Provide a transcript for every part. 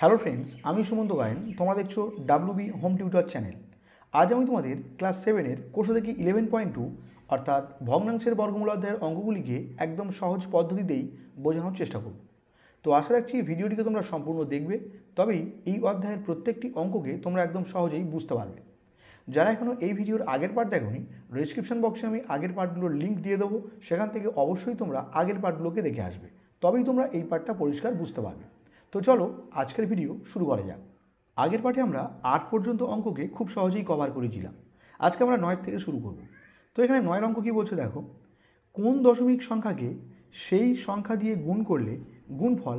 Hello friends, আমি সুমন্ত গায়েন। তোমরা দেখছো ডাব্লিউবি হোম টিউটর চ্যানেল। আজ আমি তোমাদের ক্লাস 7-এর কোর্স থেকে 11.2 অর্থাৎ ভগ্নাংশের বর্গমূল অধ্যায়ের অঙ্কগুলিকে একদম সহজ পদ্ধতিতেই বোঝানোর চেষ্টা করব। তো আশা রাখছি ভিডিওটিকে তোমরা সম্পূর্ণ দেখবে, তবেই এই অধ্যায়ের প্রত্যেকটি অঙ্ককে তোমরা একদম সহজেই বুঝতে পারবে। যারা এখনও এই ভিডিওর আগের পার্ট দেখোনি, ডেসক্রিপশন বক্সে আমি আগের পার্টগুলোর লিঙ্ক দিয়ে দেবো, সেখান থেকে অবশ্যই তোমরা আগের পার্টগুলোকে দেখে আসবে, তবেই তোমরা এই পার্টটা পরিষ্কার বুঝতে পারবে। তো চলো আজকের ভিডিও শুরু করা যাক। আগের পার্টে আমরা 8 পর্যন্ত অঙ্ককে খুব সহজেই কভার করেছিলাম। আজকে আমরা 9 থেকে শুরু করব। তো এখানে 9 অঙ্ক কী বলছে দেখো, কোন দশমিক সংখ্যাকে সেই সংখ্যা দিয়ে গুণ করলে গুণফল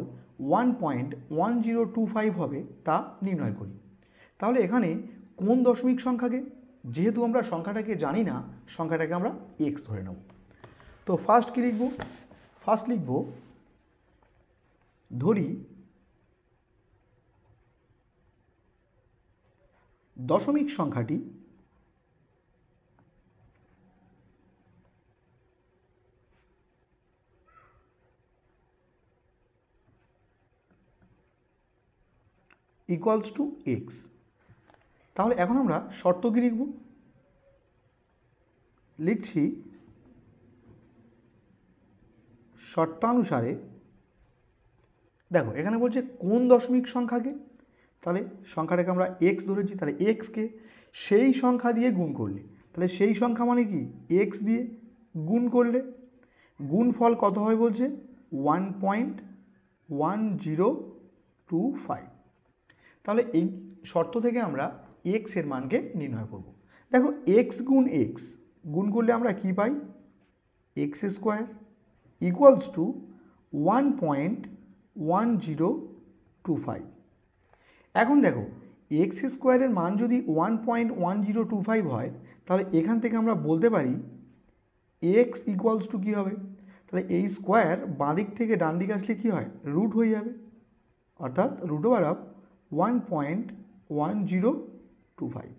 1.1025 হবে তা নির্ণয় করি। তাহলে এখানে কোন দশমিক সংখ্যাকে, যেহেতু আমরা সংখ্যাটাকে জানি না, সংখ্যাটাকে আমরা এক্স ধরে নেব। তো ফার্স্ট কী লিখব? ফার্স্ট লিখব, ধরি দশমিক সংখ্যাটি ইকুয়ালস টু এক্স। তাহলে এখন আমরা শর্ত কী লিখব? লিখছি শর্তানুসারে। দেখো এখানে বলছে কোন দশমিক সংখ্যাকে, তাহলে সংখ্যাটাকে আমরা এক্স ধরেছি, তাহলে এক্সকে সেই সংখ্যা দিয়ে গুণ করলে, তাহলে সেই সংখ্যা মানে কি এক্স দিয়ে গুণ করলে গুণফল কত হয় বলছে 1.1025। তাহলে এই শর্ত থেকে আমরা এক্স এর মানকে নির্ণয় করব। দেখো এক্স গুণ এক্স গুণ করলে আমরা কি পাই? X square equals to 1.1025। এখন দেখো এক্স স্কোয়ারের মান যদি 1.1025 হয়, তাহলে এখান থেকে আমরা বলতে পারি এক্স ইকুয়ালস টু কী হবে? তাহলে এই স্কোয়ার বাঁ দিক থেকে ডান দিকে আসলে কী হয়? রুট হয়ে যাবে, অর্থাৎ রুট ওভার অফ 1.1025।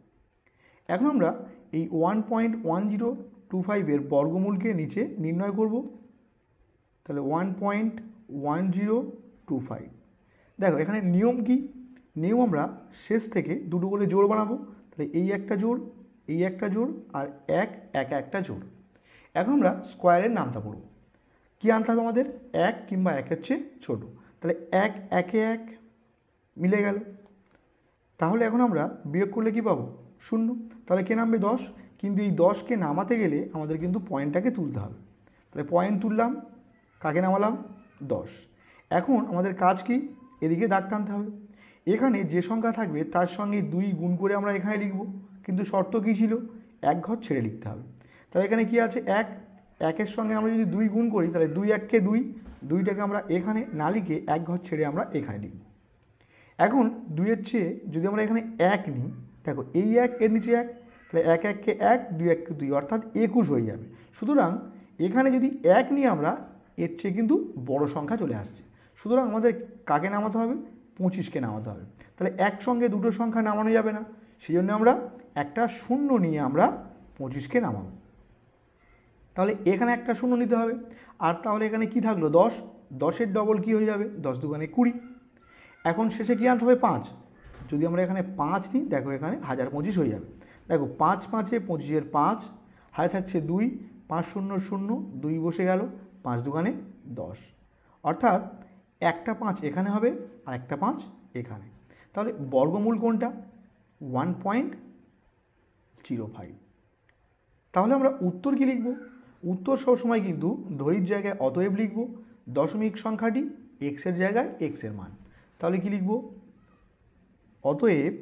এখন আমরা এই 1.1025 বর্গমূলকে নিচে নির্ণয় করব। তাহলে 1.1025। দেখো এখানে নিয়ম কি? নিয়ম আমরা শেষ থেকে দুটো করে জোড় বানাবো। তাহলে এই একটা জোড়, এই একটা জোড়, আর একটা জোড়। এখন আমরা স্কোয়ারের নামটা পড়ব। কী আনতে হবে আমাদের? এক কিংবা একের চেয়ে ছোটো। তাহলে এক একে এক মিলে গেল। তাহলে এখন আমরা বিয়োগ করলে কি পাবো? শূন্য। তাহলে কে নামবে? 10। কিন্তু এই 10কে নামাতে গেলে আমাদের কিন্তু পয়েন্টটাকে তুলতে হবে। তাহলে পয়েন্ট তুললাম, কাকে নামালাম? 10। এখন আমাদের কাজ কি? এদিকে দাগ টানতে হবে। এখানে যে সংখ্যা থাকবে তার সঙ্গে 2 গুণ করে আমরা এখানে লিখব, কিন্তু শর্ত কী ছিল? এক ঘর ছেড়ে লিখতে হবে। তাহলে এখানে কি আছে? এক, একের সঙ্গে আমরা যদি 2 গুণ করি, তাহলে 2 এককে 2, 2টাকে আমরা এখানে না লিখে এক ঘর ছেড়ে আমরা এখানে লিখব। এখন 2-এর চেয়ে যদি আমরা এখানে এক নিই, দেখো এই এক এর নিচে এক, তাহলে এক এককে এক, 2 এককে 2, অর্থাৎ 21 হয়ে যাবে। সুতরাং এখানে যদি এক নিই আমরা, এর চেয়ে কিন্তু বড় সংখ্যা চলে আসছে। সুতরাং আমাদের কাকে নামাতে হবে? 25কে নামাতে হবে। তাহলে একসঙ্গে দুটো সংখ্যা নামানো যাবে না, সেই জন্য আমরা একটা শূন্য নিয়ে আমরা 25কে নামাবো। তাহলে এখানে একটা শূন্য নিতে হবে। আর তাহলে এখানে কি থাকলো? 10। 10-এর ডবল কী হয়ে যাবে? 10 দুগুণে 20। এখন শেষে কী আনতে হবে? 5। যদি আমরা এখানে 5 নিই, দেখো এখানে 1025 হয়ে যাবে। দেখো 5 5-এ 25-এর 5, হাতে থাকছে 2, 5 0 0, 2 বসে গেল, 5 দুগুণে 10। অর্থাৎ একটা 5 এখানে হবে আর একটা 5 এখানে। তাহলে বর্গমূল কোনটা? 1.05। তাহলে আমরা উত্তর কী লিখব? উত্তর সবসময় কিন্তু ধরির জায়গায় অতএব লিখব, দশমিক সংখ্যাটি এক্সের জায়গায় এক্সের মান। তাহলে কি লিখব? অতএব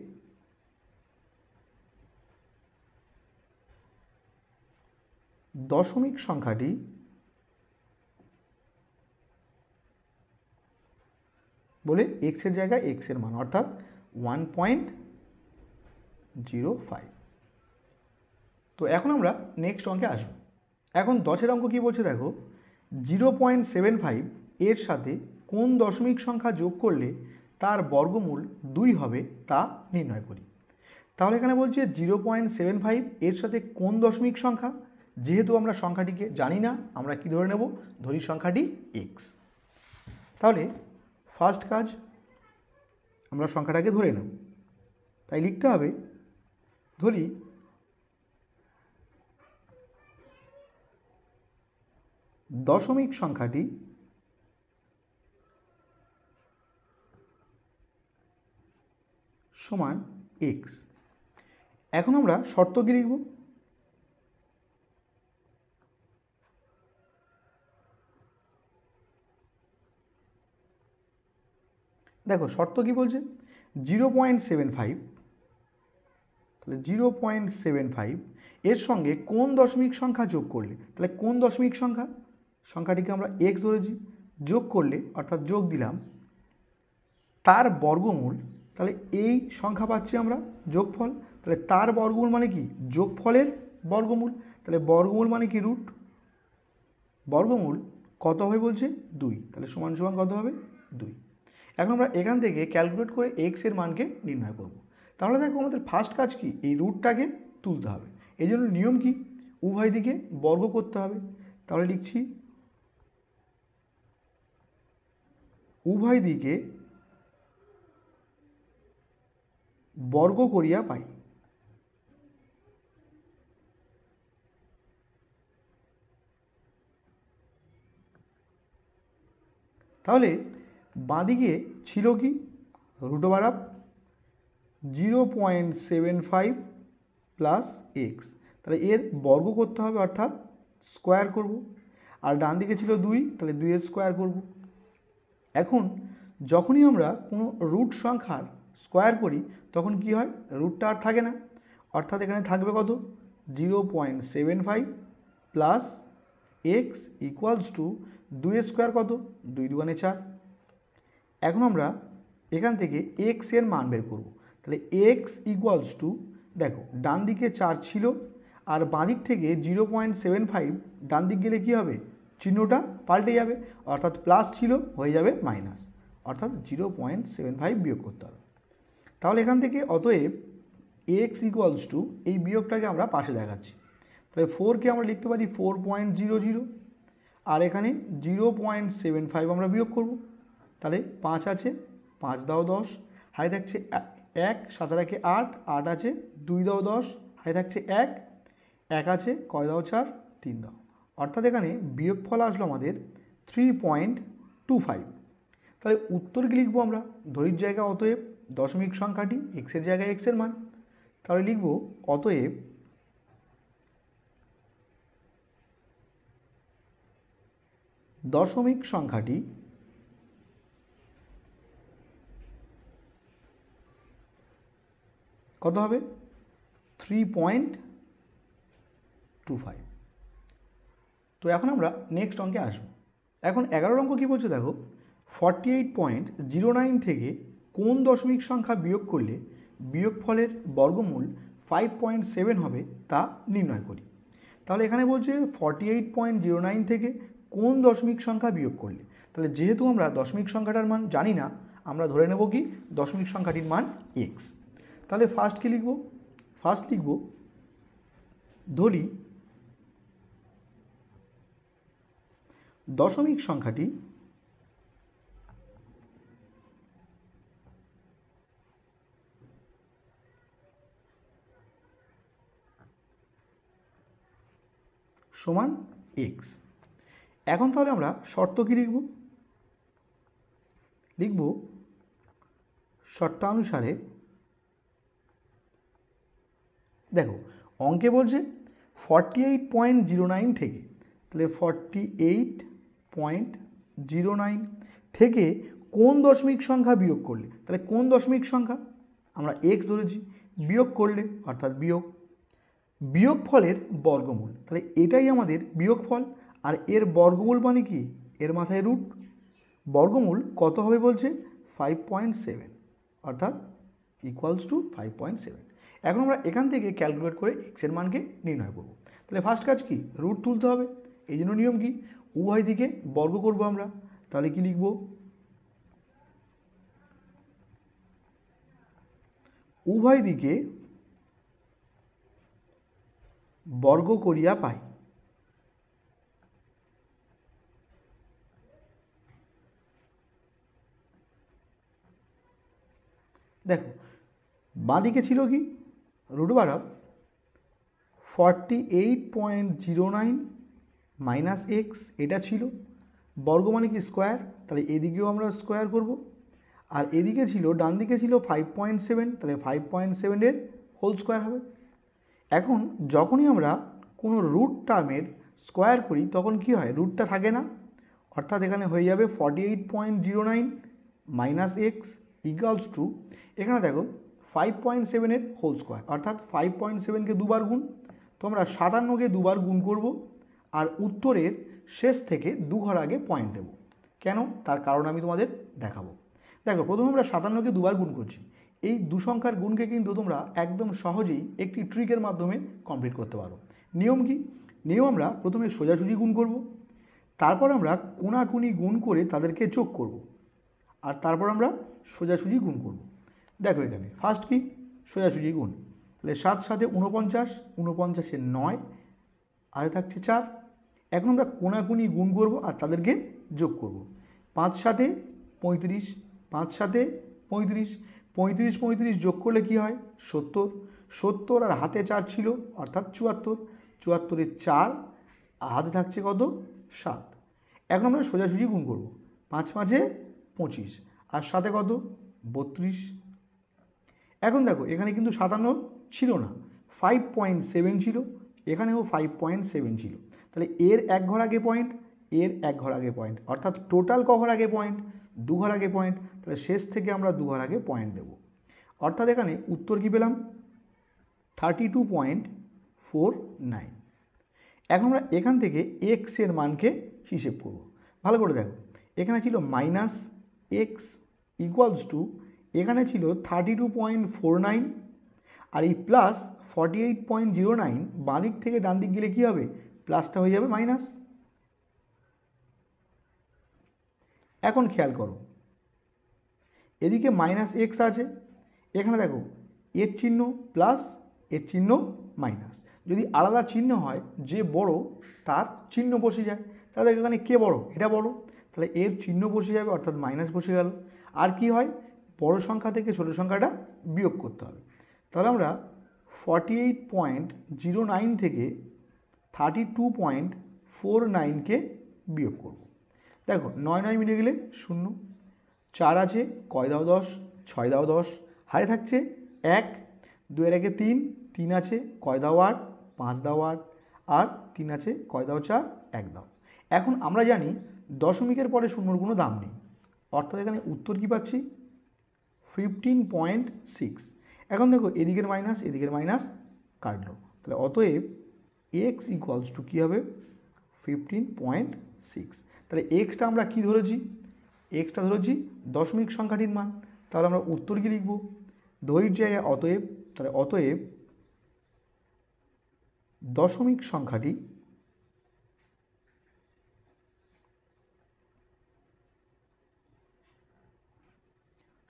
দশমিক সংখ্যাটি বলে এক্সের জায়গায় এক্সের মান, অর্থাৎ 1.05। তো এখন আমরা নেক্সট অঙ্কে আসব। এখন 10-এর অঙ্ক কী বলছে দেখো, 0.75 এর সাথে কোন দশমিক সংখ্যা যোগ করলে তার বর্গমূল 2 হবে তা নির্ণয় করি। তাহলে এখানে বলছে 0.75 এর সাথে কোন দশমিক সংখ্যা, যেহেতু আমরা সংখ্যাটিকে জানি না, আমরা কি ধরে নেব? ধরি সংখ্যাটি এক্স। তাহলে ফার্স্ট কাজ, আমরা সংখ্যাটাকে ধরে নেব। তাই লিখতে হবে, ধরি দশমিক সংখ্যাটি সমান এক্স। এখন আমরা শর্ত কি লিখব? দেখো শর্ত কি বলছে, 0.75, তাহলে 0.75 এর সঙ্গে কোন দশমিক সংখ্যা যোগ করলে, তাহলে কোন দশমিক সংখ্যাটিকে আমরা এক্স ধরেছি, যোগ করলে অর্থাৎ যোগ দিলাম তার বর্গমূল, তাহলে এই সংখ্যা পাচ্ছি আমরা যোগফল, তাহলে তার বর্গমূল মানে কি, যোগফলের বর্গমূল, তাহলে বর্গমূল মানে কি রুট, বর্গমূল কত হবে বলছে 2, তাহলে সমান সমান কত হবে 2। এখন আমরা এখান থেকে ক্যালকুলেট করে এক্স এর মানকে নির্ণয় করব। তাহলে দেখো আমাদের ফার্স্ট কাজ কি, এই রুটটাকে তুলতে হবে। এই জন্য নিয়ম কি, উভয় দিকে বর্গ করতে হবে। তাহলে লিখছি উভয় দিকে বর্গ করিয়া পাই। তাহলে বাঁদিকে ছিল কি, root over of 0.75 plus X, তাহলে এর বর্গ করতে হবে অর্থাৎ স্কোয়ার করব। আর ডান দিকে ছিল 2, তাহলে 2 এর স্কোয়ার করব। এখন যখনই আমরা কোনো রুট সংখ্যার স্কোয়ার করি তখন কি হয়, রুটটা আর থাকে না, অর্থাৎ এখানে থাকবে কত, 0.75 প্লাস এক্স ইকুয়ালস টু 2 এর স্কোয়ার কত, 2 দুগুণে 4। এখন আমরা এখান থেকে এক্স এর মান বের করব। তাহলে এক্স ইকুয়ালস টু, দেখো ডান দিকে 4 ছিল আর বাঁ দিক থেকে 0.75 ডান দিক গেলে কী হবে, চিহ্নটা পাল্টে যাবে, অর্থাৎ প্লাস ছিল হয়ে যাবে মাইনাস, অর্থাৎ 0.75 বিয়োগ করতে হবে। তাহলে এখান থেকে অতএব এক্স ইকুয়ালস টু, এই বিয়োগটাকে আমরা পাশে দেখাচ্ছি, তাহলে 4কে আমরা লিখতে পারি 4.00, আর এখানে 0.75 আমরা বিয়োগ করব, তাহলে 5 আছে, 5 দাও 10, হাই থাকছে 1, 7 রাখে 8, 8 আছে, 2 দাও 10, হাই থাকছে 1, 1 আছে, কয় দাও 4, 3 দাও, অর্থাৎ এখানে বিয়োগফল আসলো আমাদের 3.25। তাহলে উত্তর কি লিখবো আমরা, ধরির জায়গায় অতএব দশমিক সংখ্যাটি এক্সের জায়গায় এক্সের মান, তাহলে লিখব অতএব দশমিক সংখ্যাটি কত হবে, 3.25। তো এখন আমরা নেক্সট অঙ্কে আসব। এখন 11 অঙ্ক কী বলছে দেখো, 48.09 থেকে কোন দশমিক সংখ্যা বিয়োগ করলে বিয়োগফলের বর্গমূল 5.7 হবে তা নির্ণয় করি। তাহলে এখানে বলছে 48.09 থেকে কোন দশমিক সংখ্যা বিয়োগ করলে, তাহলে যেহেতু আমরা দশমিক সংখ্যাটার মান জানি না, আমরা ধরে নেব কি দশমিক সংখ্যাটির মান এক্স। তাহলে ফার্স্ট কি লিখব, ফার্স্ট লিখব ধরি দশমিক সংখ্যাটি সমান এক্স। এখন তাহলে আমরা শর্ত কি লিখব, লিখব শর্তানুসারে, দেখো অঙ্কে বলছে 48.09 থেকে, তাহলে 48.09 থেকে কোন দশমিক সংখ্যা বিয়োগ করলে, তাহলে কোন দশমিক সংখ্যা, আমরা এক্স ধরেছি, বিয়োগ করলে অর্থাৎ বিয়োগফলের বর্গমূল, তাহলে এটাই আমাদের বিয়োগফল, আর এর বর্গমূল মানে কি, এর মাথায় রুট, বর্গমূল কত হবে বলছে 5.7, অর্থাৎ ইকুয়ালস টু 5.7। এখন আমরা এখান থেকে ক্যালকুলেট করে এক্সের মানকে নির্ণয় করব। তাহলে ফার্স্ট কাজ কি, রুট তুলতে হবে, এই জন্য নিয়ম কি, উভয় দিকে বর্গ করব আমরা, তাহলে কি লিখব, উভয় দিকে বর্গ করিয়া পাই। দেখো বাঁদিকে ছিল কি রুট বাড়াও 48.09 মাইনাস এক্স, এটা ছিল বর্গ মানে কি স্কোয়ার, তাহলে এদিকেও আমরা স্কোয়ার করব। আর এদিকে ছিল ডান দিকে ছিল 5.7, তাহলে 5.7 হোল স্কোয়ার হবে। এখন যখনই আমরা কোনো রুট টার্মের স্কোয়ার করি তখন কি হয়, রুটটা থাকে না, অর্থাৎ এখানে হয়ে যাবে 48.09 মাইনাস এক্স ইকুয়ালস টু, এখানে দেখো 5.7 হোল স্কোয়ার, অর্থাৎ 5.7কে দুবার গুণ, তোমরা 57কে দুবার গুণ করব আর উত্তরের শেষ থেকে দু ঘর আগে পয়েন্ট দেব। কেন, তার কারণ আমি তোমাদের দেখাবো। দেখো প্রথমে আমরা 57কে দুবার গুণ করছি, এই দু সংখ্যার গুণকে কিন্তু তোমরা একদম সহজেই একটি ট্রিকের মাধ্যমে কমপ্লিট করতে পারো। নিয়ম কি, নিয়ম আমরা প্রথমে সোজাসুজি গুণ করব, তারপর আমরা কোণাকুণি গুণ করে তাদেরকে যোগ করব, আর তারপর আমরা সোজাসুজি গুণ করব। দেখো এখানে ফার্স্ট কি সোজাসুজি গুণ, তাহলে 7 7 49, 49 9, আর থাকছে 4। এখন আমরা কোণাকুণি গুণ করব আর তাদেরকে যোগ করব। 5 7 35, 5 7 35, 35 35 যোগ করলে কি হয় 70, 70 আর হাতে 4 ছিল অর্থাৎ 74, 74 4 আর হাতে থাকছে কত 7। এখন আমরা সোজাসুজি গুণ করব, 5 5 25 আর 7 কত 32। এখন দেখো এখানে কিন্তু 57 ছিল না, 5.7 ছিল, এখানেও 5.7 ছিল, তাহলে এর এক ঘর আগে পয়েন্ট, এর এক ঘর আগে পয়েন্ট, অর্থাৎ টোটাল ক ঘর আগে পয়েন্ট, দু ঘর আগে পয়েন্ট, তাহলে শেষ থেকে আমরা দু ঘর আগে পয়েন্ট দেব। অর্থাৎ এখানে উত্তর কি পেলাম 32.49। এখন আমরা এখান থেকে এক্স এর মানকে হিসেব করব, ভালো করে দেখো এখানে ছিল মাইনাস এক্স ইকুয়ালস টু, এখানে ছিল 32.49 আর এই প্লাস 48.09, বাঁ দিক থেকে ডান দিক গেলে কী হবে, প্লাসটা হয়ে যাবে মাইনাস। এখন খেয়াল করো এদিকে মাইনাস এক্স আছে, এখানে দেখো এর চিহ্ন প্লাস, এর চিহ্ন মাইনাস, যদি আলাদা চিহ্ন হয় যে বড় তার চিহ্ন বসে যায়, তাহলে এখানে কে বড়, এটা বড়, তাহলে এর চিহ্ন বসে যাবে অর্থাৎ মাইনাস বসে গেল। আর কি হয়, বড় সংখ্যা থেকে ছোট সংখ্যাটা বিয়োগ করতে হবে, তাহলে আমরা 48.09 থেকে 32.49কে বিয়োগ করব। দেখো 9 9 মিলে গেলে 0, 4 আছে কয় দাও 10, 6 দাও 10, হাতে থাকছে 1, 2 এর আগে 3, 3 আছে কয় দাও 8, 5 দাও 8, আর 3 আছে কয় দাও 4, 1 দাও। এখন আমরা জানি দশমিকের পরে শূন্যর কোনো দাম নেই, অর্থাৎ এখানে উত্তর কি পাচ্ছি 15.6। এখন দেখো এদিকের মাইনাস এদিকের মাইনাস কাটলো, তাহলে অতএব এক্স ইকুয়ালস টু কী হবে 15.6। তাহলে এক্সটা আমরা কি ধরেছি, এক্সটা ধরেছি দশমিক সংখ্যাটির মান, তাহলে আমরা উত্তর কি লিখব দড়ির জায়গায় অতএব, তাহলে অতএব দশমিক সংখ্যাটি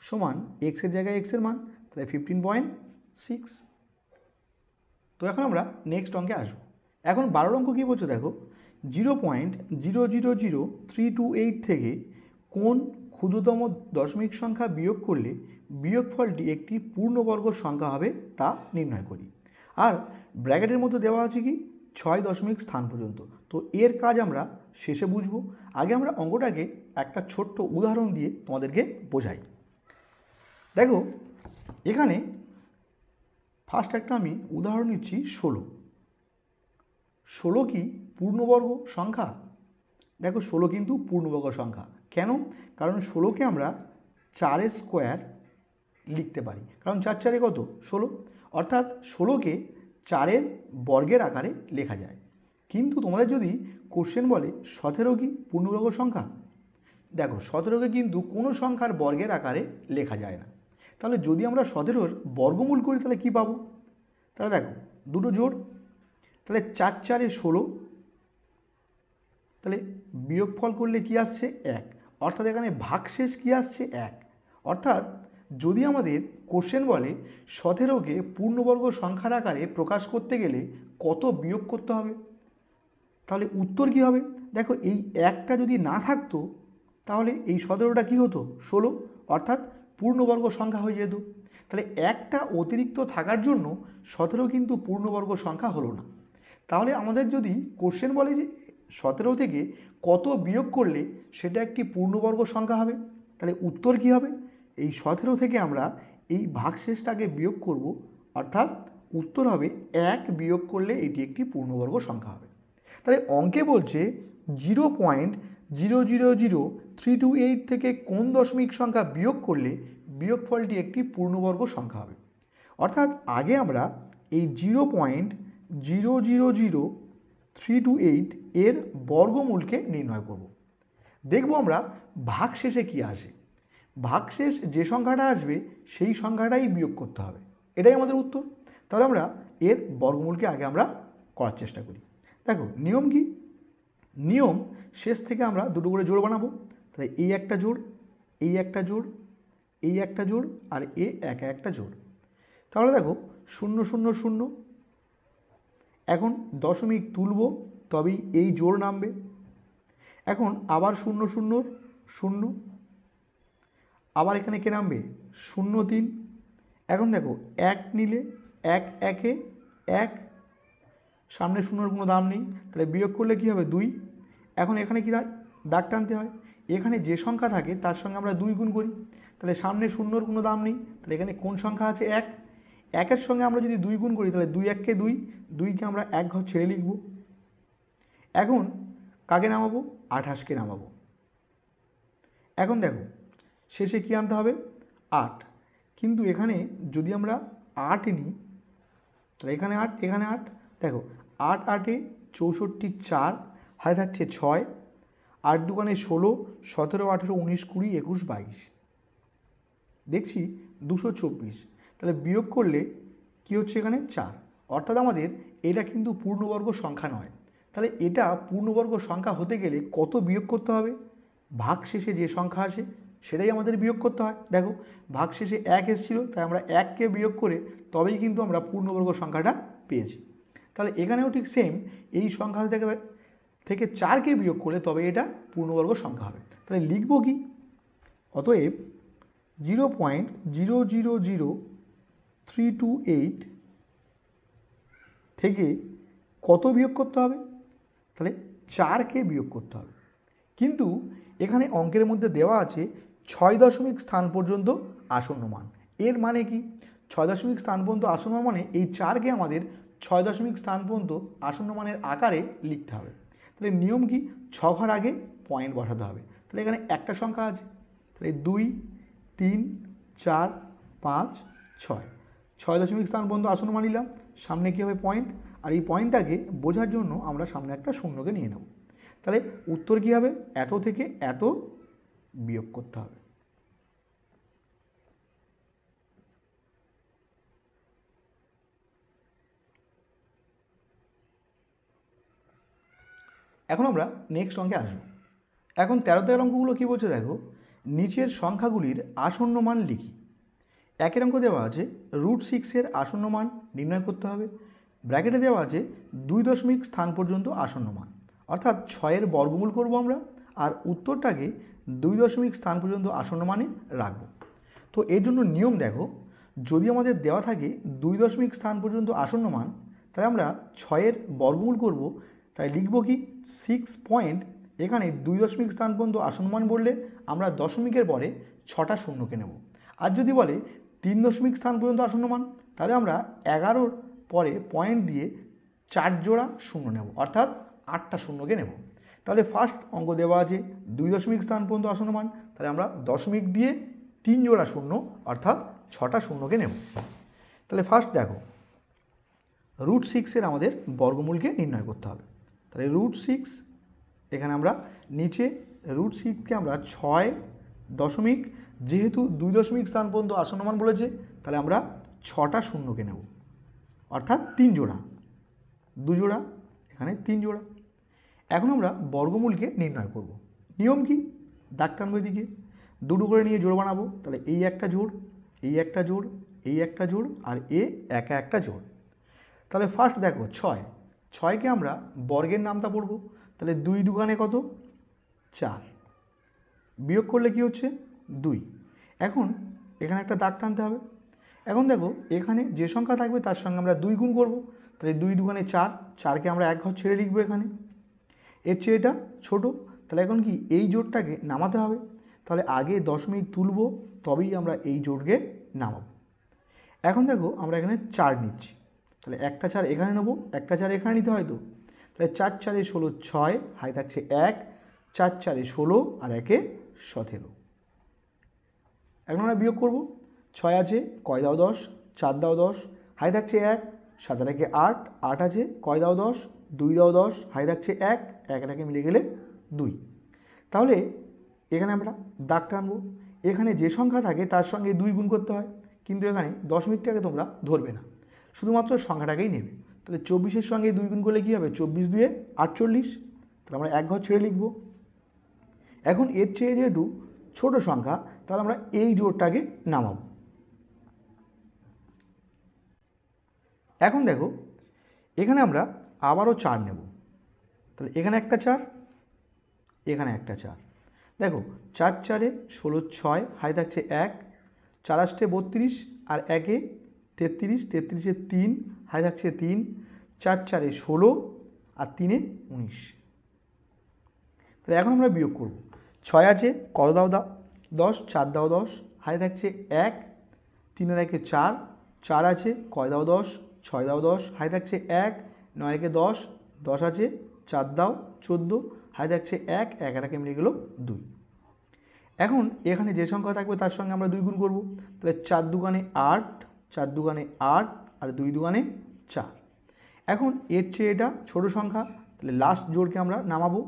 সমান এক্সের জায়গায় এক্সের মান, তাহলে 15.6। তো এখন আমরা নেক্সট অঙ্কে আসবো। এখন 12 অঙ্ক কী বলছো দেখো, 0.000328 থেকে কোন ক্ষুদ্রতম দশমিক সংখ্যা বিয়োগ করলে বিয়োগফলটি একটি পূর্ণবর্গ সংখ্যা হবে তা নির্ণয় করি। আর ব্র্যাকেটের মধ্যে দেওয়া আছে কি 6 দশমিক স্থান পর্যন্ত। তো এর কাজ আমরা শেষে বুঝবো, আগে আমরা অঙ্কটাকে একটা ছোট্ট উদাহরণ দিয়ে তোমাদেরকে বোঝাই। দেখো এখানে ফার্স্ট একটা আমি উদাহরণ নিচ্ছি 16। 16 কি পূর্ণবর্গ সংখ্যা? দেখো 16 কিন্তু পূর্ণবর্গ সংখ্যা। কেন? কারণ 16কে আমরা 4 স্কোয়ার লিখতে পারি, কারণ 4 4 কত 16, অর্থাৎ 16কে 4 বর্গের আকারে লেখা যায়। কিন্তু তোমাদের যদি কোশ্চেন বলে 17 কি পূর্ণবর্গ সংখ্যা, দেখো 17কে কিন্তু কোনো সংখ্যার বর্গের আকারে লেখা যায় না। তাহলে যদি আমরা 17-র বর্গমূল করি তাহলে কি পাবো? তাহলে দেখো দুটো জোড়, তাহলে 4 4 16, তাহলে বিয়োগফল করলে কি আসছে 1, অর্থাৎ এখানে ভাগশেষ কি আসছে 1। অর্থাৎ যদি আমাদের কোশ্চেন বলে 17কে পূর্ণবর্গ সংখ্যার আকারে প্রকাশ করতে গেলে কত বিয়োগ করতে হবে, তাহলে উত্তর কি হবে? দেখো এই 1টা যদি না থাকতো তাহলে এই 17টা কী হতো 16, অর্থাৎ পূর্ণবর্গ সংখ্যা হয়ে যেত। তাহলে একটা অতিরিক্ত থাকার জন্য 17 কিন্তু পূর্ণবর্গ সংখ্যা হলো না। তাহলে আমাদের যদি কোশ্চেন বলে যে 17 থেকে কত বিয়োগ করলে সেটা একটি পূর্ণবর্গ সংখ্যা হবে, তাহলে উত্তর কী হবে? এই 17 থেকে আমরা এই ভাগশেষটাকে বিয়োগ করব, অর্থাৎ উত্তর হবে 1 বিয়োগ করলে এটি একটি পূর্ণবর্গ সংখ্যা হবে। তাহলে অঙ্কে বলছে 0.000328 থেকে কোন দশমিক সংখ্যা বিয়োগ করলে বিয়োগফলটি একটি পূর্ণবর্গ সংখ্যা হবে। অর্থাৎ আগে আমরা এই 0.000328 এর বর্গমূলকে নির্ণয় করব। দেখব আমরা ভাগশেষে কী আসে। ভাগশেষ যে সংখ্যাটা আসবে সেই সংখ্যাটাই বিয়োগ করতে হবে, এটাই আমাদের উত্তর। তাহলে আমরা এর বর্গমূলকে আগে আমরা করার চেষ্টা করি। দেখো নিয়ম কি? নিয়ম শেষ থেকে আমরা দুটো করে জোড় বানাবো। তাহলে এই একটা জোড়, এই একটা জোড়, এই একটা জোড়, আর এ একা একটা জোড়। তাহলে দেখো 0 0 0, এখন দশমিক তুলব তবেই এই জোড় নামবে। এখন আবার 0 0 0, আবার এখানে কে নামবে? 0 3। এখন দেখো 1 নিলে 1 1 1, সামনে 0-র কোনো দাম নেই, তাহলে বিয়োগ করলে কী হবে? 2। এখন এখানে কি দাগ টানতে হয়, এখানে যে সংখ্যা থাকে তার সঙ্গে আমরা 2 গুণ করি, তাহলে সামনে 0-র কোনো দাম নেই, তাহলে এখানে কোন সংখ্যা আছে? 1। 1-এর সঙ্গে আমরা যদি 2 গুণ করি তাহলে 2 1 কে 2, 2কে আমরা 1 ঘর ছেড়ে লিখব। এখন কাকে নামাবো? 28কে নামাবো। এখন দেখো শেষে কি আনতে হবে? 8। কিন্তু এখানে যদি আমরা 8 নিই তাহলে এখানে 8, এখানে 8, দেখো 8 8 64, 4 হাতে থাকছে 6, 8 2 16, 17 18 19 20 21 22, দেখছি 224। তাহলে বিয়োগ করলে কি হচ্ছে? এখানে 4। অর্থাৎ আমাদের এটা কিন্তু পূর্ণবর্গ সংখ্যা নয়। তাহলে এটা পূর্ণবর্গ সংখ্যা হতে গেলে কত বিয়োগ করতে হবে? ভাগশেষে যে সংখ্যা আসে সেটাই আমাদের বিয়োগ করতে হয়। দেখো ভাগশেষে 1 এসেছিলো, তাই আমরা 1কে বিয়োগ করে তবেই কিন্তু আমরা পূর্ণবর্গ সংখ্যাটা পেয়েছি। তাহলে এখানেও ঠিক সেম, এই সংখ্যা থেকে 4কে বিয়োগ করলে তবে এটা পূর্ণবর্গ সংখ্যা হবে। তাহলে লিখব কি? অতএব 0.000328 থেকে কত বিয়োগ করতে হবে? তাহলে 4কে বিয়োগ করতে হবে। কিন্তু এখানে অঙ্কের মধ্যে দেওয়া আছে 6 দশমিক স্থান পর্যন্ত আসন্ন মান। এর মানে কি? 6 দশমিক স্থান পর্যন্ত আসন্ন মানে এই 4কে আমাদের 6 দশমিক স্থান পর্যন্ত আসন্ন মানের আকারে লিখতে হবে। তাহলে নিয়ম কি? 6 ঘর আগে পয়েন্ট বসাতে হবে। তাহলে এখানে একটা সংখ্যা আছে, তাহলে 2 3 4 5 6, 6 দশমিক স্থান পর্যন্ত আসন্ন মান নিলাম, সামনে কী হবে? পয়েন্ট। আর এই পয়েন্টটাকে বোঝার জন্য আমরা সামনে একটা শূন্যকে নিয়ে নেব। তাহলে উত্তর কী হবে? এত থেকে এত বিয়োগ করতে হবে। এখন আমরা নেক্সট অঙ্কে আসবো। এখন 13 অঙ্কগুলো কী বলছে দেখো, নিচের সংখ্যাগুলির আসন্ন মান লিখি। 1 অঙ্ক দেওয়া আছে √6 আসন্ন মান নির্ণয় করতে হবে। ব্র্যাকেটে দেওয়া আছে 2 দশমিক স্থান পর্যন্ত আসন্ন মান, অর্থাৎ 6-এর বর্গমূল করব আমরা, আর উত্তরটাকে 2 দশমিক স্থান পর্যন্ত আসন্ন মানে রাখব। তো এর জন্য নিয়ম দেখো, যদি আমাদের দেওয়া থাকে 2 দশমিক স্থান পর্যন্ত আসন্ন মান, তাহলে আমরা 6-এর বর্গমূল করব। তাই লিখব কি? 6 পয়েন্ট, এখানে 2 দশমিক স্থান পর্যন্ত আসন্ন মান বললে আমরা দশমিকের পরে 6টা শূন্যকে নেব। আর যদি বলে 3 দশমিক স্থান পর্যন্ত আসন্ন মান, তাহলে আমরা 11-র পরে পয়েন্ট দিয়ে 4 জোড়া শূন্য নেব, অর্থাৎ 8টা শূন্যকে নেব। তাহলে ফার্স্ট অঙ্ক দেওয়া আছে 2 দশমিক স্থান পর্যন্ত আসন্ন মান, তাহলে আমরা দশমিক দিয়ে 3 জোড়া শূন্য অর্থাৎ 6টা শূন্যকে নেব। তাহলে ফার্স্ট দেখো √6 আমাদের বর্গমূলকে নির্ণয় করতে হবে। তাহলে √6, এখানে আমরা নিচে √6কে আমরা 6 দশমিক, যেহেতু 2 দশমিক স্থান পর্যন্ত আসন্ন মান বলেছে তাহলে আমরা 6টা শূন্যকে নেব, অর্থাৎ 3 জোড়া, 2 জোড়া, এখানে 3 জোড়া। এখন আমরা বর্গমূলকে নির্ণয় করব। নিয়ম কি? দাগ টানবো এদিকে, দুটো করে নিয়ে জোড় বানাবো। তাহলে এই একটা জোড়, এই একটা জোড়, এই একটা জোড়, আর এ একা একটা জোড়। তাহলে ফার্স্ট দেখো 6, 6কে আমরা বর্গের নামটা পড়ব। তাহলে 2 দুগানে কত? 4, বিয়োগ করলে কি হচ্ছে? 2। এখন এখানে একটা দাগ টানতে হবে। এখন দেখো এখানে যে সংখ্যা থাকবে তার সঙ্গে আমরা 2 গুণ করব, তাহলে 2 দুগুণে 4, 4কে আমরা এক ঘর ছেড়ে লিখবো এখানে। এর চেয়ে এটা ছোটো, তাহলে এখন কি এই জোড়টাকে নামাতে হবে, তাহলে আগে দশমিক তুলব তবেই আমরা এই জোড়কে নামাবো। এখন দেখো আমরা এখানে 4 নিচ্ছি, তাহলে একটা 4 এখানে নেবো, একটা 4 এখানে নিতে হয় তো, তাহলে 4 4 16 6, হাই থাকছে 1, 4 4 16 আর 1 17। এখন আমরা বিয়োগ করব, 6 আছে কয় দাও 10, 4 দাও 10, হাই থাকছে 1, 7 আর 1 8, 8 আছে কয় দাও 10, 2 দাও 10, হাই থাকছে 1, 1 মিলে গেলে 2। তাহলে এখানে আমরা দাগ টানবো, এখানে যে সংখ্যা থাকে তার সঙ্গে 2 গুণ করতে হয়, কিন্তু এখানে দশমিকটাকে তোমরা ধরবে না, শুধুমাত্র সংখ্যাটাকেই নেবে। তাহলে 24-এর সঙ্গে 2 গুণ করলে কী হবে, 24 2 48, তাহলে আমরা এক ঘর ছেড়ে লিখব। এখন এর চেয়ে যেহেতু ছোটো সংখ্যা, তাহলে আমরা এই জোড়টাকে নামাবো। এখন দেখো এখানে আমরা আবারও 4 নেব, তাহলে এখানে একটা 4, এখানে একটা 4, দেখো 4 4 16 6, হাই থাকছে 1, 4 8 32 আর 1 33, 33 3, হাই থাকছে 3, 4 4 16 আর 3 19। তাহলে এখন আমরা বিয়োগ করব, 6 আছে কত দাও 10, 4 দাও 10, হাই থাকছে 1, 3 আর 1 4, 4 আছে কয় দাও 10, 6 দাও 10, হাই থাকছে 1, 9 1 10, 10 আছে 4 দাও 14, হাই থাকছে 1, 1 আর 1 মিলে গেল 2। এখন এখানে যে সংখ্যা থাকবে তার সঙ্গে আমরা 2 গুণ করব, তাহলে 4 দুগুণে 8, 4 দুগুণে 8 আর 2 দুগুণে 4। এখন এর চেয়ে এটা ছোটো সংখ্যা, তাহলে লাস্ট জোড়কে আমরা নামাবো।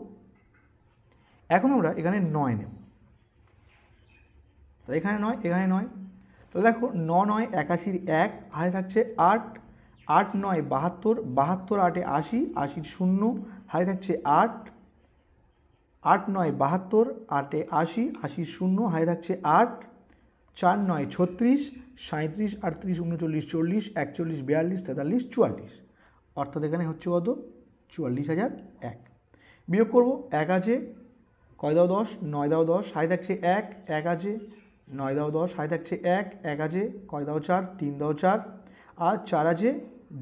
এখন আমরা এখানে 9 নেব, তাহলে এখানে 9, এখানে 9, তাহলে দেখো 9 9 81 1, হাই থাকছে 8, 8 9 72, 72 8 80, 80 0, হাই থাকছে 8, 8 9 72, 8 80, 80 0, হাই থাকছে 8, 4 9 36, 37 38 39 40, 41 42 43 44, অর্থাৎ এখানে হচ্ছে কত 44,001। বিয়োগ করব, 1 আছে কয় দাও 10, 9 দাও 10, হাই থাকছে 1, 1 আছে 9 দাও 10, হাই থাকছে 1, 1 আছে কয় দাও 4, 3 দাও 4 আর 4 আছে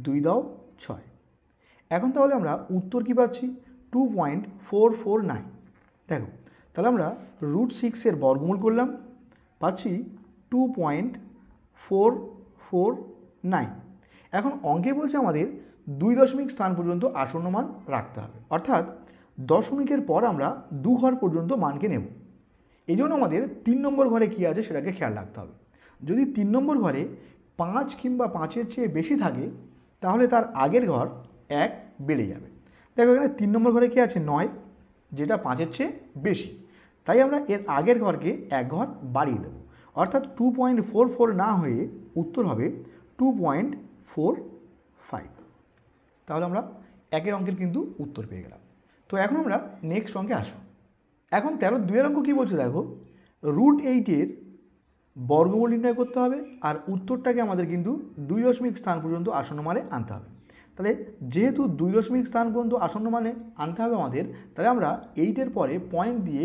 2 দাও 6। এখন তাহলে আমরা উত্তর কী পাচ্ছি, 2.449। দেখো তাহলে আমরা √6 বর্গমূল করলাম, পাচ্ছি 2.449। এখন অঙ্কে বলছে আমাদের 2 দশমিক স্থান পর্যন্ত আসন্ন মান রাখতে হবে, অর্থাৎ দশমিকের পর আমরা 2 ঘর পর্যন্ত মানকে নেব। এই জন্য আমাদের 3 নম্বর ঘরে কী আছে সেটাকে খেয়াল রাখতে হবে। যদি 3 নম্বর ঘরে 5 কিংবা 5-এর চেয়ে বেশি থাকে, তাহলে তার আগের ঘর 1 বেড়ে যাবে। দেখো এখানে 3 নম্বর ঘরে কী আছে 9, যেটা 5-এর চেয়ে বেশি, তাই আমরা এর আগের ঘরকে 1 ঘর বাড়িয়ে দেব, অর্থাৎ 2.44 না হয়ে উত্তর হবে 2.45। তাহলে আমরা একের অঙ্কের কিন্তু উত্তর পেয়ে গেলাম। তো এখন আমরা নেক্সট অঙ্কে আসবো। এখন 13-2 অঙ্ক কী বলছে দেখো, √8 বর্গমূল নির্ণয় করতে হবে, আর উত্তরটাকে আমাদের কিন্তু 2 দশমিক স্থান পর্যন্ত আসন্ন মানে আনতে হবে। তাহলে যেহেতু 2 দশমিক স্থান পর্যন্ত আসন্ন মানে আনতে হবে আমাদের, তাহলে আমরা 8-এর পরে পয়েন্ট দিয়ে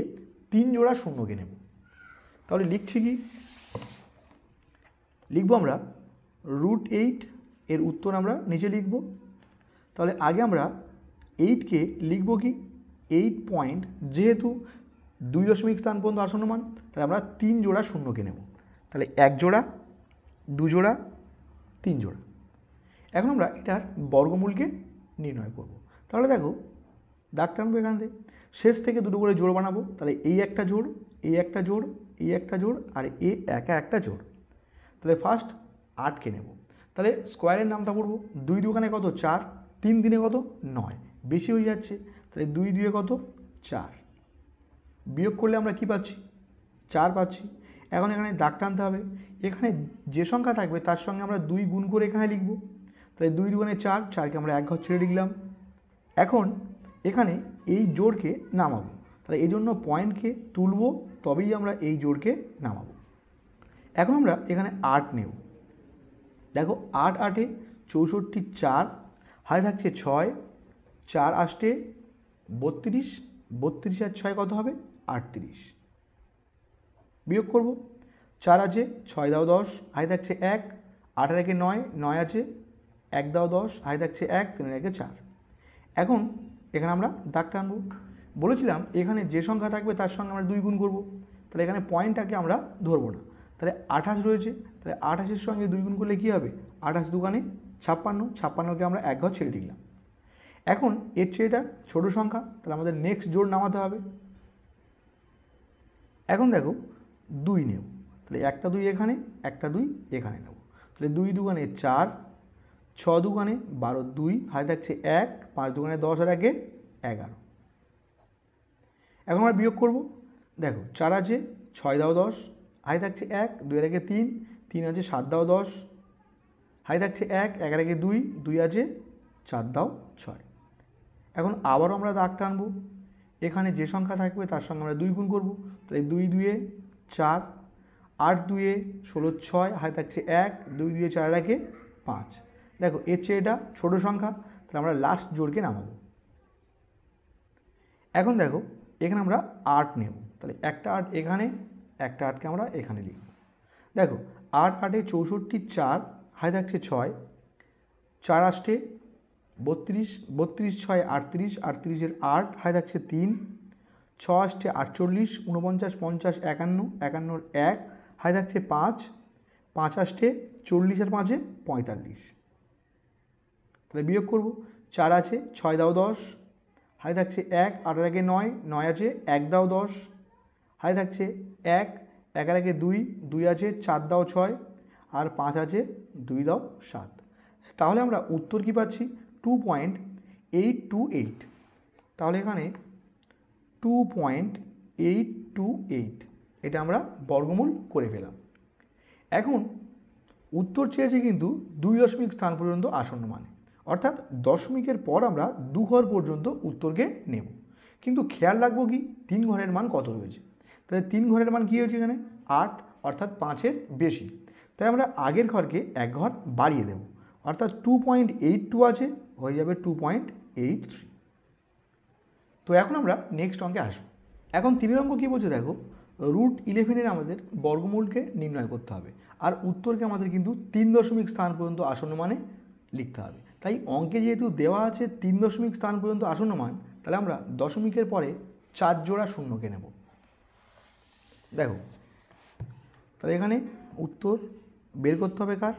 3 জোড়া শূন্যকে নেব। তাহলে লিখছি কি, লিখব আমরা √8 এর উত্তর আমরা নিচে লিখব। তাহলে আগে আমরা 8কে লিখব কি 8 পয়েন্ট, যেহেতু 2 দশমিক স্থান পর্যন্ত আসন্ন মান, তাহলে আমরা 3 জোড়া শূন্যকে নেব। তাহলে 1 জোড়া, 2 জোড়া, 3 জোড়া। এখন আমরা এটার বর্গমূলকে নির্ণয় করব। তাহলে দেখো দাগ টানবো এখান থেকে, শেষ থেকে দুটো করে জোড় বানাবো। তাহলে এই একটা জোড়, এই একটা জোড়, এই একটা জোড় আর এ একা একটা জোড়। তাহলে ফার্স্ট 8কে নেব, তাহলে স্কোয়ারের নামটা পড়বো। 2 দুখানে কত 4, 3 দিনে কত 9, বেশি হয়ে যাচ্ছে, তাহলে 2 2 কত 4, বিয়োগ করলে আমরা কি পাচ্ছি 4 পাচ্ছি। এখন এখানে দাগ টানতে হবে, এখানে যে সংখ্যা থাকবে তার সঙ্গে আমরা 2 গুণ করে এখানে লিখব। তাহলে 2 দুগুণে 4, 4কে আমরা এক ঘর ছেড়ে লিখলাম। এখন এখানে এই জোড়কে নামাবো, তাহলে এই জন্য পয়েন্টকে তুলব, তবেই আমরা এই জোড়কে নামাবো। এখন আমরা এখানে 8 নেব, দেখো 8 8 64 4, হাই থাকছে 6, 4 8 32, 32 আর 6 কত হবে 38, বিয়োগ করব। 4 আছে 6 দাও 10, হাই থাকছে 1, 8 আর 1 9, 9 আছে, 1 দাও 10, হাতে থাকছে 1, 3 আর 1 4। এখন এখানে আমরা দাগ টানবো। বলেছিলাম এখানে যে সংখ্যা থাকবে তার সঙ্গে আমরা 2 গুণ করব, তাহলে এখানে পয়েন্টটাকে আমরা ধরবো না। তাহলে 28 রয়েছে, তাহলে 28-এর সঙ্গে 2 গুণ করলে কী হবে? 28 দুগুণে 56, 56কে আমরা এক ঘর ছেড়ে দিলাম। এখন এর চেয়ে এটা ছোটো সংখ্যা, তাহলে আমাদের নেক্সট জোড় নামাতে হবে। এখন দেখো 2 নেব, তাহলে একটা 2 এখানে, একটা 2 এখানে নেব, তাহলে 2 দুগুণে 4, 6 দুগুণে 12, 2 হাতে থাকছে 1, 5 দুগুণে 10 আর 1 11। এখন আমরা বিয়োগ করব। দেখো 4 আছে, 6 দাও 10, হাতে থাকছে 1, 2 আর 1 3, 3 আছে, 7 দাও 10, হাতে থাকছে 1, 1 আর 1 2, 2 আছে, 4 দাও 6। এখন আবারও আমরা দাগ টানবো। এখানে যে সংখ্যা থাকবে তার সঙ্গে আমরা 2 গুণ করব, তাহলে 2 2 4, 8 2 16 6, হাতে থাকছে 1, 2 2 4 আর 1 5। দেখো এর চেয়ে এটা ছোটো সংখ্যা, তাহলে আমরা লাস্ট জোড়কে নামাবো। এখন দেখো এখানে আমরা 8 নেব, তাহলে একটা 8 এখানে, একটা 8কে আমরা এখানে লিখব। দেখো 8 8 64 4, হাতে থাকছে 6, 4 8 32, 32 6 38, 38-এর 8, হাতে থাকছে 3, 6 8 48, 49 50 51, 51-এর 1, হাতে থাকছে 5, 5 8 40 আর 5 45। তাহলে বিয়োগ করব। 4 আছে, 6 দাও 10, হাতে থাকছে 1, 8 আর 1 9, 9 আছে, 1 দাও 10, হাতে থাকছে 1, 1 আর 1 2, 2 আছে, 4 দাও 6 আর 5 আছে, 2 দাও 7। তাহলে আমরা উত্তর কি পাচ্ছি? 2.828। তাহলে এখানে 2.828 এটা আমরা বর্গমূল করে পেলাম। এখন উত্তর চেয়েছে কিন্তু 2 দশমিক স্থান পর্যন্ত আসন্ন মানে, অর্থাৎ দশমিকের পর আমরা 2 ঘর পর্যন্ত উত্তরকে নেব। কিন্তু খেয়াল রাখবো কি 3 ঘরের মান কত রয়েছে। তাহলে 3 ঘরের মান কী হয়েছে এখানে? 8, অর্থাৎ 5-এর বেশি। তাই আমরা আগের ঘরকে এক ঘর বাড়িয়ে দেব, অর্থাৎ 2.82 আছে, হয়ে যাবে 2.83। তো এখন আমরা নেক্সট অঙ্কে আসবো। এখন 3 অঙ্ক কী বলছে দেখো, √11-এর আমাদের বর্গমূলকে নির্ণয় করতে হবে, আর উত্তরকে আমাদের কিন্তু 3 দশমিক স্থান পর্যন্ত আসন্ন মানে লিখতে হবে। তাই অঙ্কে যেহেতু দেওয়া আছে 3 দশমিক স্থান পর্যন্ত আসন্ন মান, তাহলে আমরা দশমিকের পরে 4 জোড়া শূন্যকে নেব। দেখো তাহলে এখানে উত্তর বের করতে হবে কার?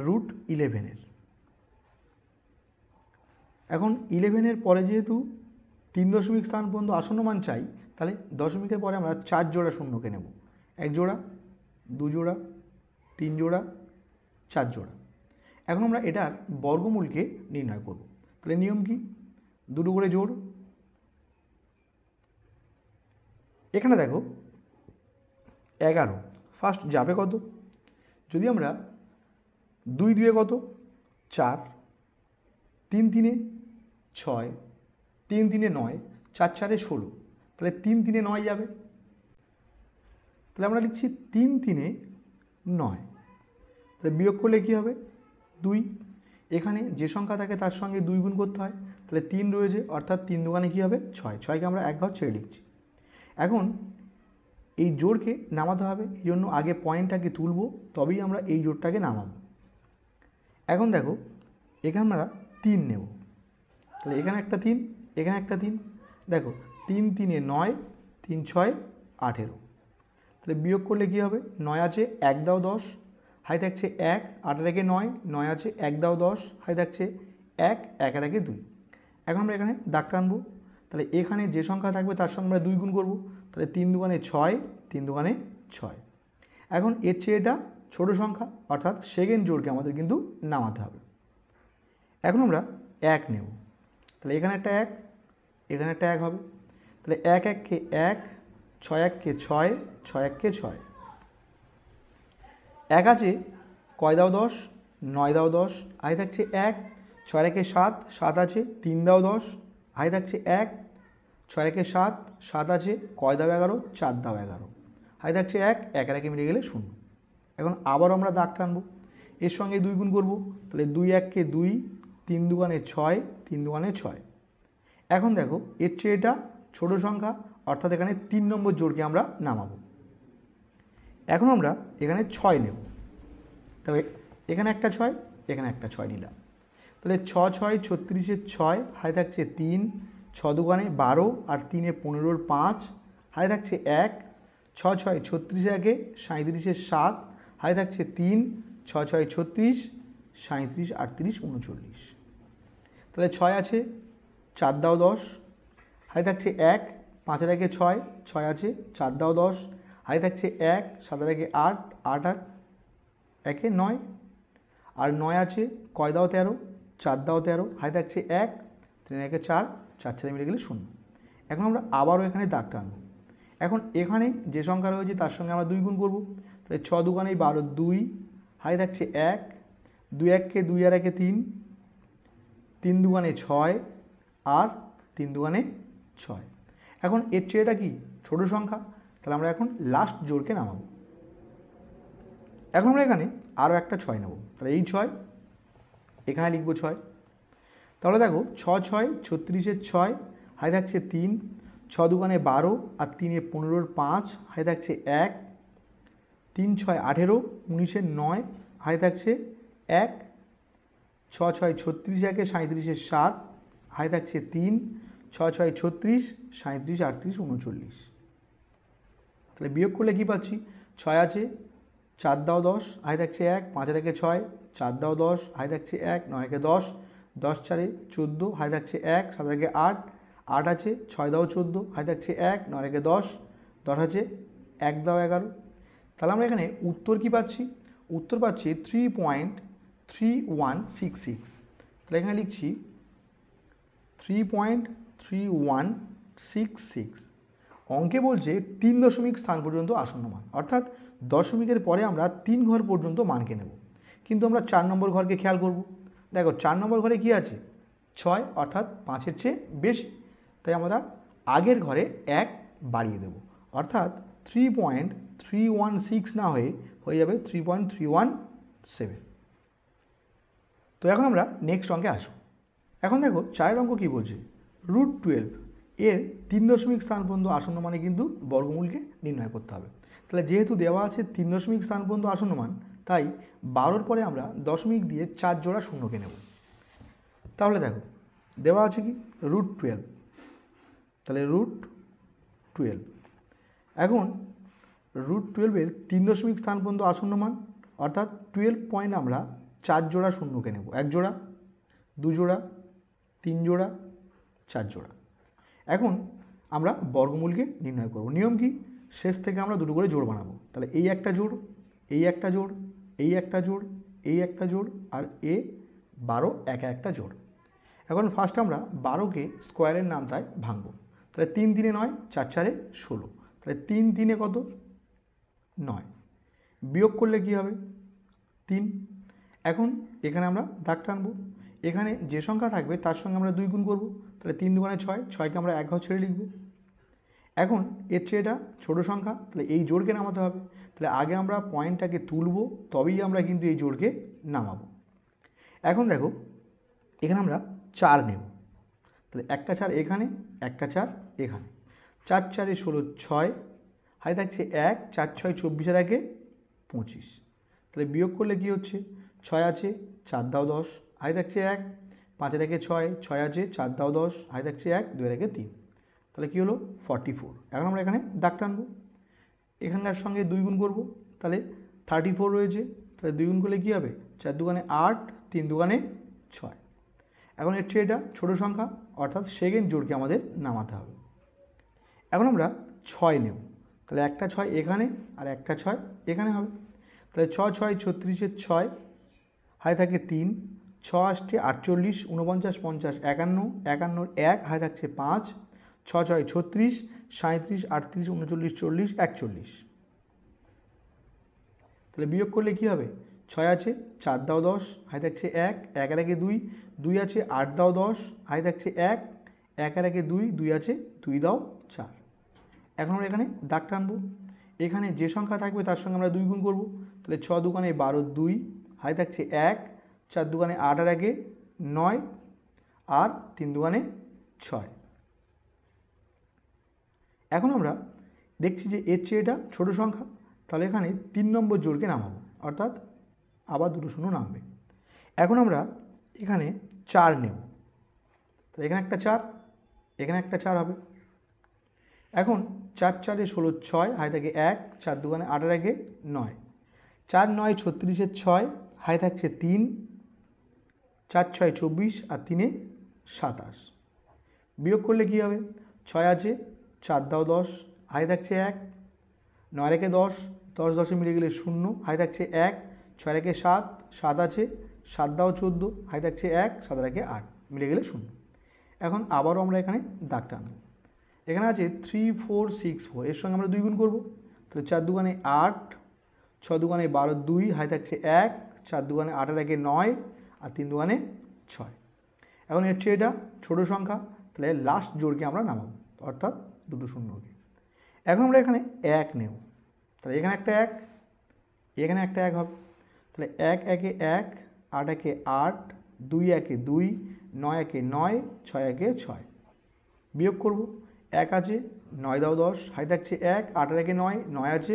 √11-এর। এখন 11-এর পরে যেহেতু 3 দশমিক স্থান পর্যন্ত আসন্ন মান চাই, তাহলে দশমিকের পরে আমরা 4 জোড়া শূন্যকে নেব। 1 জোড়া, 2 জোড়া, 3 জোড়া, 4 জোড়া। এখন আমরা এটার বর্গমূলকে নির্ণয় করব। তাহলে নিয়ম কি? দুটো করে জোড়। এখানে দেখো 11, ফার্স্ট যাবে কত? যদি আমরা 2 2 কত? 4, 3 3 6, 3 3 9, 4 4 16, তাহলে 3 3 9 যাবে। তাহলে আমরা লিখছি 3 3 9। তাহলে বিয়োগ করলে কী হবে? 2। এখানে যে সংখ্যা থাকে তার সঙ্গে 2 গুণ করতে হয়, তাহলে 3 রয়েছে, অর্থাৎ 3 দুগুণে কী হবে? 6, 6কে আমরা এক ঘর ছেড়ে লিখছি। এখন এই জোড়কে নামাতে হবে, এই জন্য আগে পয়েন্টটাকে তুলব, তবেই আমরা এই জোড়টাকে নামাবো। এখন দেখো এখানে আমরা 3 নেব, তাহলে এখানে একটা 3, এখানে একটা 3। দেখো 3 3 9, 3 6 18। তাহলে বিয়োগ করলে কী হবে? 9 আছে, 1 দাও 10, হাতে থাকছে 1, 8 আর 1 9, 9 আছে, 1 দাও 10, হাতে থাকছে 1, 1 আর 1 2। এখন আমরা এখানে দাগ টানবো, তাহলে এখানে যে সংখ্যা থাকবে তার সঙ্গে আমরা 2 গুণ করবো, তাহলে 3 দুগুণে 6, 3 দুগুণে 6। এখন এর চেয়ে এটা ছোটো সংখ্যা, অর্থাৎ সেকেন্ড জোড়কে আমাদের কিন্তু নামাতে হবে। এখন আমরা 1 নেব, তাহলে এখানে একটা 1, এখানে একটা 1 হবে, তাহলে 1 1কে 1, 6 1কে 6, 6 1কে 6। 1 আছে, কয় দাও 10, 9 দাও 10, হাতে থাকছে 1, 6 1কে 7, 7 আছে, 3 দাও 10, হাতে থাকছে 1, 6 1কে 7, 7 আছে, কয় দাও 11, 4 দাও 11, হাতে থাকছে 1, 1 আর 1 মিলে গেলে 0। এখন আবার আমরা দাগ টানবো, এর সঙ্গে 2 গুণ করবো, তাহলে 2 1কে 2, 3 দুগুণে 6, 3 দুগুণে 6। এখন দেখো এর চেয়ে এটা ছোটো সংখ্যা, অর্থাৎ এখানে 3 নম্বর জোড়কে আমরা নামাবো। এখন আমরা এখানে 6 নেব, তবে এখানে একটা 6, এখানে একটা 6 নিলাম। তাহলে 6 6 36-এর 6, হাতে থাকছে 3, 6 দুগুণে 12 আর 3 15-র 5, হাতে থাকছে 1, 6 6 36 একে 37-এর 7, হাতে থাকছে 3, 6 6 36, 37 38 39। তাহলে 6 আছে, 4 দাও 10, হাতে থাকছে 1, 5 একে 6, 6 আছে, 4 দাও 10, হাতে থাকছে 1, 7 একে 8, 8 আর একে 9, আর 9 আছে, কয় দাও 13, 4 দাও 13, হাতে থাকছে 1, 3 একে 4, 4 4 মিলে গেলে 0। এখন আমরা আবারও এখানে দাগ টানবো। এখন এখানে যে সংখ্যা রয়েছে তার সঙ্গে আমরা 2 গুণ করবো। তাহলে 6 দুগুণে 12, 2, হাতে থাকছে 1, 2 1কে 2 আর একে 3, 3 দুগুণে 6 আর 3 দুগুণে 6। এখন এর চেয়ে এটা কি ছোট সংখ্যা, তাহলে আমরা এখন লাস্ট জোড়কে নামাবো। এখন আমরা এখানে আরও একটা 6 নেব, তাহলে এই 6 এখানে লিখবো 6। তাহলে দেখো 6 6 36-এর 6, হাতে থাকছে 3, 6 দুগুণে 12 আর 3 15-র 5, হাতে থাকছে 1, 3 6 18, 19-এর 9, হাতে থাকছে 1, 6 6 36 একে 37-এর 7, হাতে থাকছে 3, 6 6 36, 37 38 39। তাহলে বিয়োগ করলে কি পাচ্ছি, 6 আছে, 4 দাও 10, হাতে থাকছে 1, 5 একে 6, 4 দাও 10, হাতে থাকছে 1, 9 একে 10, 10 4 14, হাতে থাকছে 1, 7 একে 8, 8 আছে, 6 দাও 14, হাতে থাকছে 1, 9 একে 10, 10 আছে, 1 দাও 11। তাহলে আমরা এখানে উত্তর কি পাচ্ছি, উত্তর পাচ্ছি 3.3166। তাহলে এখানে লিখছি 3.3166। অঙ্কে বলছে 3 দশমিক স্থান পর্যন্ত আসন্ন মান, অর্থাৎ দশমিকের পরে আমরা 3 ঘর পর্যন্ত মানকে নেব। কিন্তু আমরা 4 নম্বর ঘরকে খেয়াল করব। দেখো 4 নম্বর ঘরে কি আছে, 6, অর্থাৎ 5-এর চেয়ে বেশি, তাই আমরা আগের ঘরে 1 বাড়িয়ে দেব, অর্থাৎ 3.316 না হয়ে যাবে 3.317। তো এখন আমরা নেক্সট অঙ্কে আসব। এখন দেখো 4 অঙ্ক কী বলছে, √12 এর 3 দশমিক স্থান পর্যন্ত আসন্ন মানে কিন্তু বর্গমূলকে নির্ণয় করতে হবে। তাহলে যেহেতু দেওয়া আছে 3 দশমিক স্থান পর্যন্ত আসন্ন মান, তাই 12-র পরে আমরা দশমিক দিয়ে 4 জোড়া শূন্যকে নেব। তাহলে দেখো দেওয়া আছে কি √12, তাহলে √12। এখন √12 এর 3 দশমিক স্থান পর্যন্ত আসন্ন মান, অর্থাৎ 12 পয়েন্ট আমরা 4 জোড়া শূন্যকে নেব, 1 জোড়া, 2 জোড়া, 3 জোড়া, 4 জোড়া। এখন আমরা বর্গমূলকে নির্ণয় করব। নিয়ম কি, শেষ থেকে আমরা দুটো করে জোড় বানাবো। তাহলে এই একটা জোড়, এই একটা জোড়, এই একটা জোড়, এই একটা জোড়, আর 12 একা একটা জোড়। এখন ফার্স্ট আমরা 12কে স্কোয়ারের নামতায় ভাঙবো। তাহলে 3 3 9, 4 4 16, তাহলে 3 3 কত, 9। বিয়োগ করলে কি হবে, 3। এখন এখানে আমরা দাগ টানবো, এখানে যে সংখ্যা থাকবে তার সঙ্গে আমরা 2 গুণ করব। তাহলে 3 দুগুণে 6, 6কে আমরা 1 ঘর ছেড়ে লিখব। এখন এর চেয়ে এটা ছোটো সংখ্যা, তাহলে এই জোড়কে নামাতে হবে। তাহলে আগে আমরা পয়েন্টটাকে তুলব, তবেই আমরা কিন্তু এই জোড়কে নামাবো। এখন দেখো এখানে আমরা 4 নেব, তাহলে একটা 4 এখানে, একটা 4 এখানে, 4 4 16 6, হাতে থাকছে 1, 4 6 24 একে 25। তাহলে বিয়োগ করলে কি হচ্ছে, 6 আছে, 4 দাও 10, হাতে থাকছে 1, 5 একে 6, 6 আছে, 4 দাও 10, হাতে থাকছে 1, 2 একে 3, তাহলে কী হলো 44। এখন আমরা এখানে দাগ টানবো, এখানকার সঙ্গে 2 গুণ করবো, তাহলে 34 রয়েছে, তাহলে 2 গুণ করলে কী হবে, 4 দুগুণে 8, 3 দুগুণে 6। এখন এর চেয়ে এটা ছোটো সংখ্যা, অর্থাৎ সেকেন্ড জোড়কে আমাদের নামাতে হবে। এখন আমরা 6 নেব, তাহলে একটা 6 এখানে আর একটা 6 এখানে হবে। তাহলে 6 6 36-এর 6, হাতে থাকে 3, 6 আসছে 48, 49 50 51, 51-র 1, হাতে থাকছে 5, 6 6 36, 37 38 39 40 41। তাহলে বিয়োগ করলে কী হবে, 6 আছে, 4 দাও 10, হাতে থাকছে 1, 1 আর একে 2, 2 আছে, 8 দাও 10, হাতে থাকছে 1, 1 আর একে 2, 2 আছে, 2 দাও 4। এখন আমরা এখানে দাগ টানবো, এখানে যে সংখ্যা থাকবে তার সঙ্গে আমরা 2 গুণ করব। তাহলে 6 দুগুণে 12 2, হাতে থাকছে 1, 4 দুগুণে 8 আর একে 9, আর 3 দুগুণে 6। এখন আমরা দেখছি যে এর চেয়ে এটা ছোটো সংখ্যা, তাহলে এখানে 3 নম্বর জোড়কে নামাবো, অর্থাৎ আবার দুটো শূন্য নামবে। এখন আমরা এখানে 4 নেব, তো এখানে একটা 4, এখানে একটা 4 হবে। এখন 4 4 16 6, হাই থাকে 1, 4 2 8 1 9, 4 9 36 6, হাই থাকছে 3, 4 6 24 আর 3 27। বিয়োগ করলে কী হবে? 6 আছে, 4 দাও 10, হাই থাকছে 1, 9 1 10, 10 10 মিলে গেলে 0, হাই থাকছে 1, 6 1 7, 7 আছে, 7 দাও 14, হাই থাকছে 1, 7 1 8, মিলে গেলে 0। এখন আবারও আমরা এখানে দাগ টানব। এখানে আছে 3 4 6 4, এর সঙ্গে আমরা 2 গুণ করবো, তাহলে 4 2 8, 6 2 12 2, হাই থাকছে 1, 4 2 8 1 9 আর 3 2 6। এখন এর চেয়ে এটা ছোটো সংখ্যা, তাহলে লাস্ট জোড়কে আমরা নামাবো, অর্থাৎ দুটো শূন্যকে। এখন আমরা এখানে 1 নেব, তাহলে এখানে একটা 1, এখানে একটা 1 হবে, তাহলে 1 1 1, 8 1 8, 2 1 2, 9 1 9, 6 1 6। বিয়োগ করব, 1 আছে, 9 দাও 10, হাই থাকছে 1, 8 1 9, 9 আছে,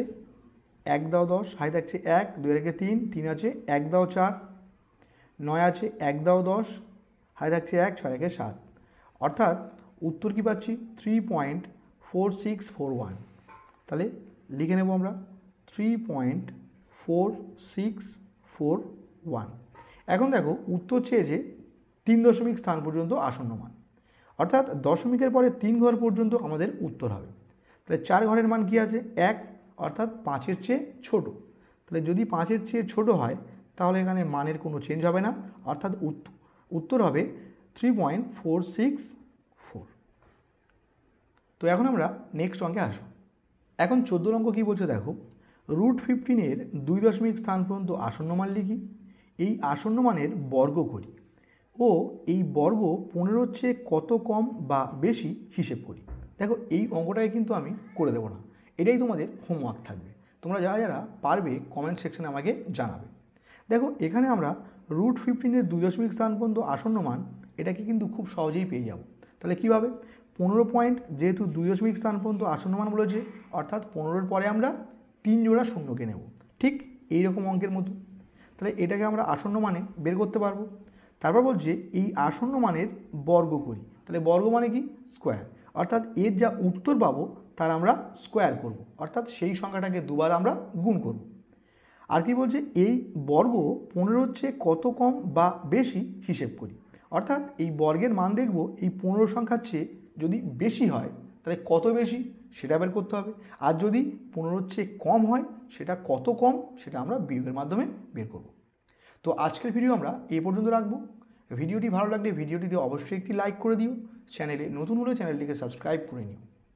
1 দাও 10, হাই থাকছে 1, 2 1 3, 3 আছে, 1 দাও 4, 9 আছে, 1 দাও 10, হাই থাকছে 1, 6 1 7। অর্থাৎ উত্তর কী পাচ্ছি? 3.4641। তাহলে লিখে নেব আমরা 3.4641। এখন দেখো উত্তর চেয়েছে 3 দশমিক স্থান পর্যন্ত আসন্ন মান, অর্থাৎ দশমিকের পরে 3 ঘর পর্যন্ত আমাদের উত্তর হবে। তাহলে 4 ঘরের মান কী আছে? 1, অর্থাৎ 5-এর চেয়ে ছোট। তাহলে যদি 5-এর চেয়ে ছোট হয় তাহলে এখানে মানের কোনো চেঞ্জ হবে না, অর্থাৎ উত্তর হবে 3.464। তো এখন আমরা নেক্সট অঙ্কে আসব। এখন 14 অঙ্ক কী বলছে দেখো, √15 2 দশমিক স্থান পর্যন্ত আসন্ন মান লিখি, এই আসন্ন মানের বর্গ করি ও এই বর্গ 15-র চেয়ে কত কম বা বেশি হিসেব করি। দেখো এই অঙ্কটাই কিন্তু আমি করে দেবো না, এটাই তোমাদের হোমওয়ার্ক থাকবে। তোমরা যারা যারা পারবে কমেন্ট সেকশনে আমাকে জানাবে। দেখো এখানে আমরা √15 2 দশমিক স্থান পর্যন্ত আসন্ন মান এটাকে কিন্তু খুব সহজেই পেয়ে যাব। তাহলে কীভাবে? 15 পয়েন্ট, যেহেতু 2 দশমিক স্থান পর্যন্ত আসন্ন মান বলেছে, অর্থাৎ 15-র পরে আমরা 3 জোড়া শূন্যকে নেব, ঠিক এইরকম অঙ্কের মতো। তাহলে এটাকে আমরা আসন্ন মানে বের করতে পারবো। তারপর বলছে এই আসন্ন মানের বর্গ করি, তাহলে বর্গ মানে কি? স্কোয়ার, অর্থাৎ এর যা উত্তর পাবো তার আমরা স্কোয়ার করব, অর্থাৎ সেই সংখ্যাটাকে দুবার আমরা গুণ করব। আর কি বলছে? এই বর্গ 15-র চেয়ে কত কম বা বেশি হিসেব করি, অর্থাৎ এই বর্গের মান দেখব এই 15 সংখ্যার চেয়ে যদি বেশি হয় তাহলে কত বেশি সেটা বের করতে হবে, আর যদি 15-র চেয়ে কম হয় সেটা কত কম সেটা আমরা বিয়োগের মাধ্যমে বের করব। তো আজকের ভিডিও আমরা এই পর্যন্ত রাখবো। ভিডিওটি ভালো লাগলে ভিডিওটিতে অবশ্যই একটি লাইক করে দিও, চ্যানেলে নতুন হলে চ্যানেলটিকে সাবস্ক্রাইব করে নিও।